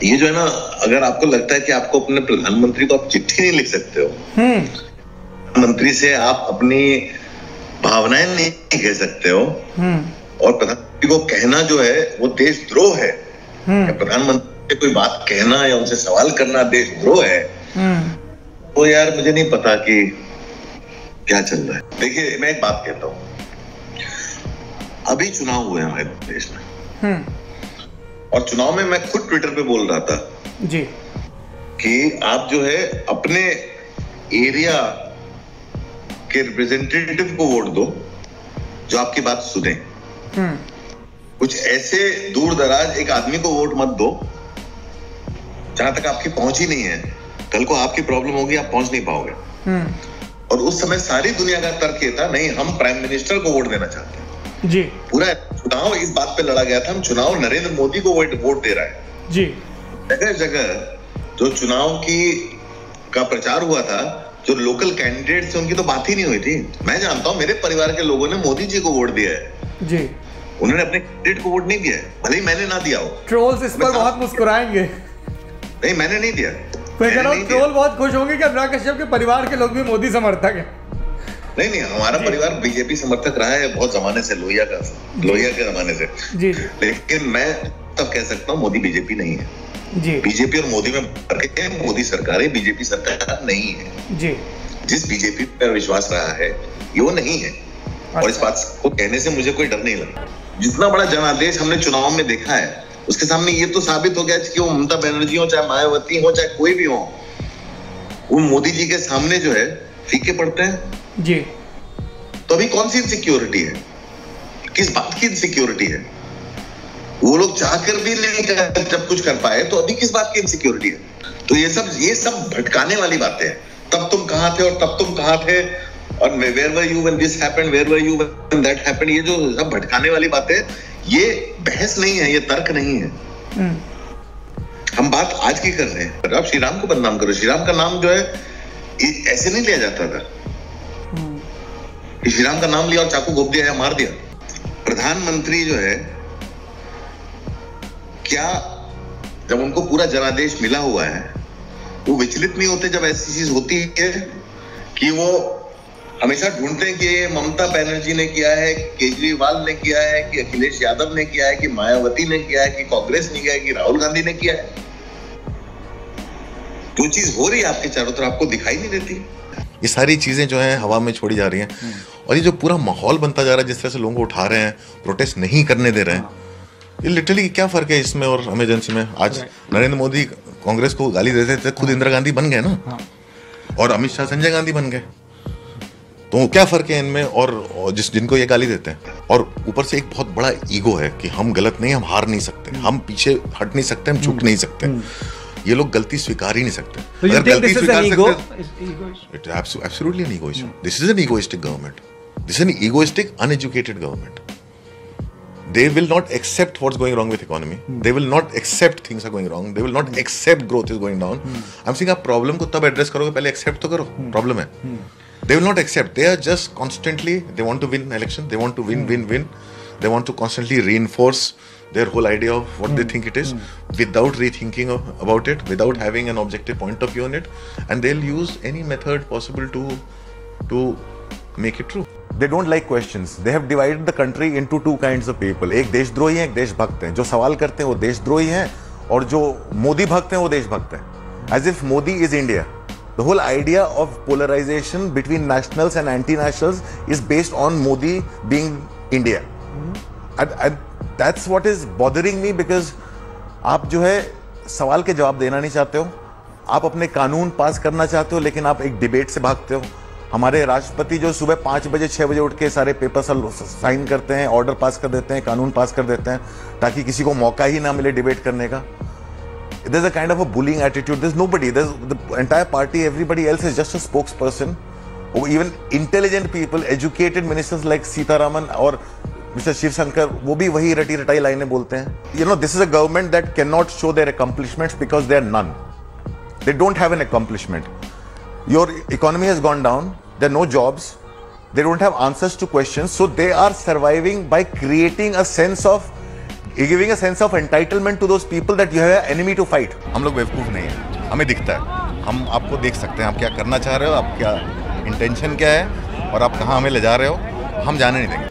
ये जो है ना, अगर आपको लगता है कि आपको अपने प्रधानमंत्री को आप चिट्ठी नहीं लिख सकते हो, प्रधानमंत्री से आप अपनी भावनाएं नहीं कह सकते हो, और प्रधानमंत्री को कहना जो है वो देशद्रोह है, प्रधानमंत्री से कोई बात कहना या उनसे सवाल करना देशद्रोह है, तो यार मुझे नहीं पता कि क्या चल रहा है। देखिए, मैं एक बात कहता हूं, अभी चुनाव हुए हमारे देश में, और चुनाव में मैं खुद ट्विटर पे बोल रहा था जी कि आप जो है अपने एरिया के रिप्रेजेंटेटिव को वोट दो जो आपकी बात सुने। कुछ ऐसे दूर दराज एक आदमी को वोट मत दो जहां तक आपकी पहुंच ही नहीं है। कल को आपकी प्रॉब्लम होगी, आप पहुंच नहीं पाओगे। और उस समय सारी दुनिया का तर्क ये था, नहीं हम प्राइम मिनिस्टर को वोट देना चाहते हैं जी। पूरा चुनाव इस बात पे लड़ा गया था, हम चुनाव नरेंद्र मोदी को वोट दे रहा है जी। जगह जगह जो चुनाव का प्रचार हुआ था, जो लोकल कैंडिडेट थे उनकी तो बात ही नहीं हुई थी। मैं जानता हूं मेरे परिवार के लोगों ने मोदी जी को वोट दिया है जी, उन्होंने अपने कैंडिडेट को वोट नहीं दिया है, भले ही मैंने ना दिया हो। ट्रोल्स इस पर बहुत मुस्कुराएंगे। नहीं, मैंने नहीं दिया। मैं कह रहा हूं ट्रोल बहुत खुश होंगे कि अनुराग कश्यप के परिवार के लोग भी मोदी समर्थक हैं। नहीं, हमारा परिवार बीजेपी समर्थक रहा है बहुत जमाने से, लोहिया के जमाने से जी। लेकिन मैं तब कह सकता हूँ मोदी बीजेपी नहीं है जी। बीजेपी और मोदी में फर्क है। मोदी सरकार है, बीजेपी सरकार नहीं है जी। जिस बीजेपी पर विश्वास रहा है ये वो नहीं है। और इस बात को कहने से मुझे कोई डर नहीं लगा। जितना बड़ा जनादेश हमने चुनाव में देखा है उसके सामने ये तो साबित हो गया कि वो ममता बनर्जी हो, चाहे मायावती हो, चाहे कोई भी हो, वो मोदी जी के सामने जो है फीके पड़ते हैं जी। तो अभी कौन सी इनसिक्योरिटी है? किस बात की इनसिक्योरिटी है? वो लोग चाहकर भी नहीं जब कुछ कर पाए तो अभी किस बात की इनसिक्योरिटी है? तो ये सब भटकाने वाली बातें हैं। तब तुम कहां थे और तब तुम कहां थे, और where were you when this happened, where were you when that happened, ये जो सब भटकाने वाली बातें, ये बहस नहीं है, ये तर्क नहीं है। हम बात आज की कर रहे हैं। आप श्री राम को बदनाम करो। श्री राम का नाम जो है ऐसे नहीं लिया जाता था। श्री राम का नाम लिया और चाकू घोप दिया या मार दिया। प्रधानमंत्री जो है, क्या जब उनको पूरा जनादेश मिला हुआ है वो विचलित नहीं होते जब ऐसी चीज होती है कि वो हमेशा ढूंढते हैं कि ये ममता बनर्जी ने किया है, केजरीवाल ने किया है, कि अखिलेश यादव ने किया है, कि मायावती ने किया है, कि कांग्रेस ने किया है, कि राहुल गांधी ने किया है। जो चीज हो रही है आपके चारों तरफ आपको दिखाई नहीं देती। ये सारी चीजें जो हैं हवा में छोड़ी जा रही हैं, और ये जो पूरा माहौल बनता जा रहा है, जिस तरह से लोगों को उठा रहे हैं, प्रोटेस्ट नहीं करने दे रहे हैं, ये लिटरली क्या फर्क है इसमें और इमरजेंसी में? आज नरेंद्र मोदी कांग्रेस को गाली देते थे, खुद इंदिरा गांधी बन गए ना, और अमित शाह संजय गांधी बन गए। तो क्या फर्क है इनमें और जिनको ये गाली देते हैं? और ऊपर से एक बहुत बड़ा ईगो है कि हम गलत नहीं, हम हार नहीं सकते, हम पीछे हट नहीं सकते, हम झुक नहीं सकते। ये लोग गलती स्वीकार ही नहीं सकते। अगर गलती स्वीकार सकते, it absolutely an ego issue. This is an egoistic government, this is an egoistic uneducated government. They will not accept what's going wrong with economy. They will not accept things are going wrong. They will not accept growth is going down. I'm saying आप problem को तब address करोगे, पहले accept तो करो problem है। They will not accept. They are just constantly, they want to win election. They want to win. They want to constantly reinforce their whole idea of what they think it is, without rethinking about it, without having an objective point of view on it, and they'll use any method possible to make it true. They don't like questions. They have divided the country into two kinds of people. एक देशद्रोही हैं, एक देशभक्त हैं। जो सवाल करते हैं वो देशद्रोही हैं, और जो मोदी भक्त हैं वो देशभक्त हैं। As if Modi is India. The whole idea of polarization between nationals and anti-nationals is based on Modi being India. And that's what is bothering me, because आप जो है सवाल के जवाब देना नहीं चाहते हो, आप अपने कानून पास करना चाहते हो, लेकिन आप एक डिबेट से भागते हो। हमारे राष्ट्रपति जो सुबह 5 बजे 6 बजे उठ के सारे पेपर साइन करते हैं, ऑर्डर पास कर देते हैं, कानून पास कर देते हैं, ताकि किसी को मौका ही ना मिले डिबेट करने का। There's a kind of a bullying attitude. There's nobody. There's the entire party. Everybody else is just a spokesperson. Or even intelligent people, educated ministers like Sitaraman और Mr. Shiv Shankar, वो भी वही रटी रटाई लाइनें बोलते हैं। You know, this is a government that cannot show their accomplishments because they are none. They don't have an accomplishment. Your economy has gone down. There are no jobs. They don't have answers to questions. So they are surviving by creating a sense of You're giving a sense of entitlement to those people that you have an enemy to fight. हम लोग बेवकूफ़ नहीं है, हमें दिखता है, हम आपको देख सकते हैं, आप क्या करना चाह रहे हो, आप क्या इंटेंशन क्या है और आप कहाँ हमें ले जा रहे हो, हम जाने नहीं देंगे।